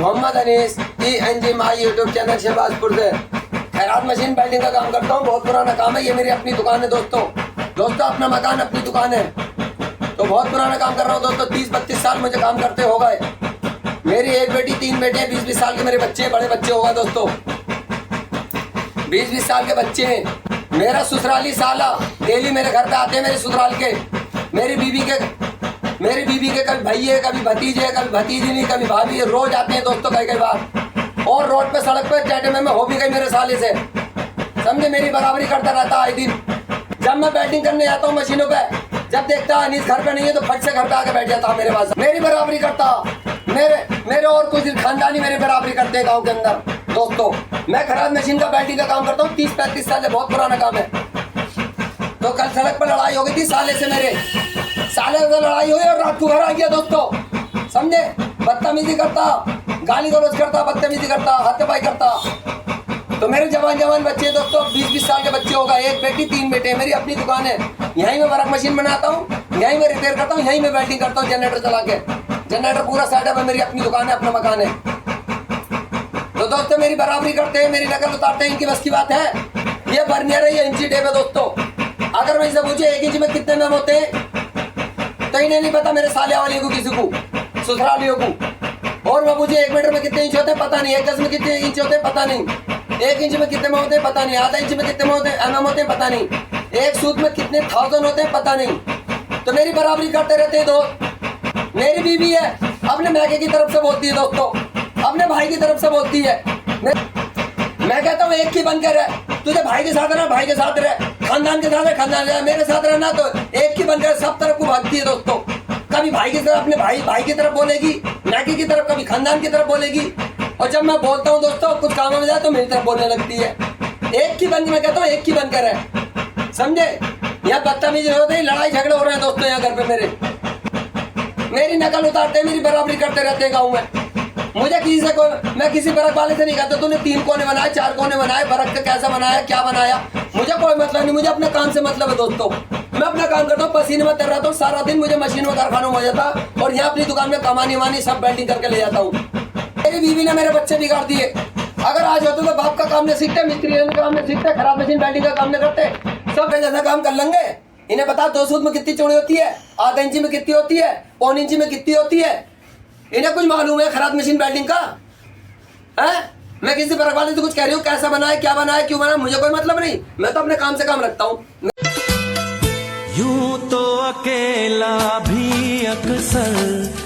Mohammad Anis ENG my YouTube channel Shahbazpur से खैरात machine welding का काम करता हूँ। बहुत पुराना काम है, ये मेरी अपनी दुकान है दोस्तों। अपना मकान अपनी दुकान है, तो बहुत पुराना काम कर रहा हूँ दोस्तों। 30-32 साल मुझे काम करते हो गए। मेरी एक बेटी 3 बेटे 20-20 साल के मेरे बच्चे, बड़े बच्चे होगा दोस्तों। 20-20 साल के बच्चे हैं। मेरा ससुराली साला डेली मेरे घर पे आते हैं, मेरे ससुराल के। मेरी बीबी के कभी भैये, कभी भतीजे, कभी भतीजी नहीं, कभी भाभी, रोज आते हैं दोस्तों कई बार। और रोड पे सड़क पे चैटे में हो भी गई मेरे साले से, समझे। मेरी बराबरी करता रहता आए दिन। जब मैं बैटिंग करने जाता हूँ मशीनों पे, जब देखता अनीस घर पे नहीं है तो फट से घर पे आके बैठ जाता मेरे पास। मेरी बराबरी करता, मेरे और कुछ खानदानी मेरी बराबरी करते हैं गाँव के अंदर दोस्तों। मैं खैरात मशीन का बैटिंग का काम करता हूँ। 30-35 साल से बहुत पुराना काम है। तो कल सड़क पर लड़ाई हो गई थी साले से, मेरे साले से लड़ाई हुई और रात को घर आ गया दोस्तों, समझे। बदतमीजी करता, गाली गलौज करता, बदतमीजी करता, हाथापाई करता। तो मेरे जवान बच्चे दोस्तों, 20-20 साल के बच्चे होगा। एक बेटी 3 बेटे। मेरी अपनी दुकान है, यहीं मैं वर्क मशीन बनाता हूँ, यहीं मैं रिपेयर करता हूँ, यहीं मैं वेल्डिंग करता हूँ जनरेटर चला के। जनरेटर पूरा सेटअप है, मेरी अपनी दुकान है, अपना मकान है। तो दोस्तों मेरी बराबरी करते हैं, मेरी नकल उतारते हैं, इनकी बस की बात है। ये बर्नियर है, ये इंची टेप है दोस्तों। अगर मैं इसे पूछे 1 इंच में कितने मैम होते हैं तो इन्हें नहीं पता, मेरे साले वाले को, किसी को, ससुरालियों को। और मैं पूछे 1 मीटर में कितने इंच होते हैं पता नहीं, 1 गज में कितने इंच होते हैं पता नहीं, 1 इंच में कितने में होते हैं पता नहीं, आधा इंच में कितने में होते हैं MM होते हैं पता नहीं, 1 सूत में कितने 1000 होते हैं पता नहीं। तो मेरी बराबरी करते रहते हैं दोस्त। मेरी बीवी है, अपने मैके की तरफ से बोलती है दोस्तों, अपने भाई की तरफ से बोलती है। मैं कहता हूँ एक ही बनकर है, तुझे भाई के साथ रहना भाई के साथ रह, खानदान के साथ है खानदान के साथ, मेरे साथ रहना तो एक ही बनकर सब तरफ को भागती है दोस्तों। कभी भाई की तरफ, अपने भाई की तरफ बोलेगी, नाकी की तरफ, कभी खानदान की तरफ बोलेगी। और जब मैं बोलता हूँ दोस्तों कुछ काम में जाए तो मेरी तरफ बोलने लगती है। एक ही बन, मैं कहता हूँ एक ही बनकर है, समझे। यहाँ बदतमीजी होती है, लड़ाई झगड़े हो रहे हैं दोस्तों यहाँ घर पे मेरे। मेरी नकल उतारते हैं, मेरी बराबरी करते रहते हैं गाँव में। मुझे किसी से मैं किसी बरक वाले से नहीं कहता तूने 3 कोने बनाए 4 कोने बनाए, बरक का कैसा बनाया क्या बनाया, मुझे कोई मतलब नहीं। मुझे अपने काम से मतलब है दोस्तों। मैं अपना काम करता हूँ, पसीने में तर रहता हूँ सारा दिन। मुझे मशीन में कारखानों में हो जाता और यहाँ अपनी दुकान में कमानी वानी सब बेल्डिंग करके ले जाता हूँ। मेरी बीवी ने मेरे बच्चे बिगाड़ दिए। अगर आज होते तो बाप का काम नहीं सीखते, मिस्त्री का काम नहीं सीखते, खराब मशीन बेल्डिंग का काम नहीं करते, सब जैसा काम कर लेंगे। इन्हें पता 2 सूत में कितनी चौड़ी होती है, आधा इंची में कितनी होती है, 1 इंची में कितनी होती है। इन्हें कुछ मालूम है खराब मशीन वेल्डिंग का है? मैं किसी बरक वाले से कुछ कह रही हूँ, कैसा बनाए क्या बनाए क्यों बनाए, मुझे कोई मतलब नहीं। मैं तो अपने काम से काम रखता हूँ। यूं तो अकेला भी अक्सर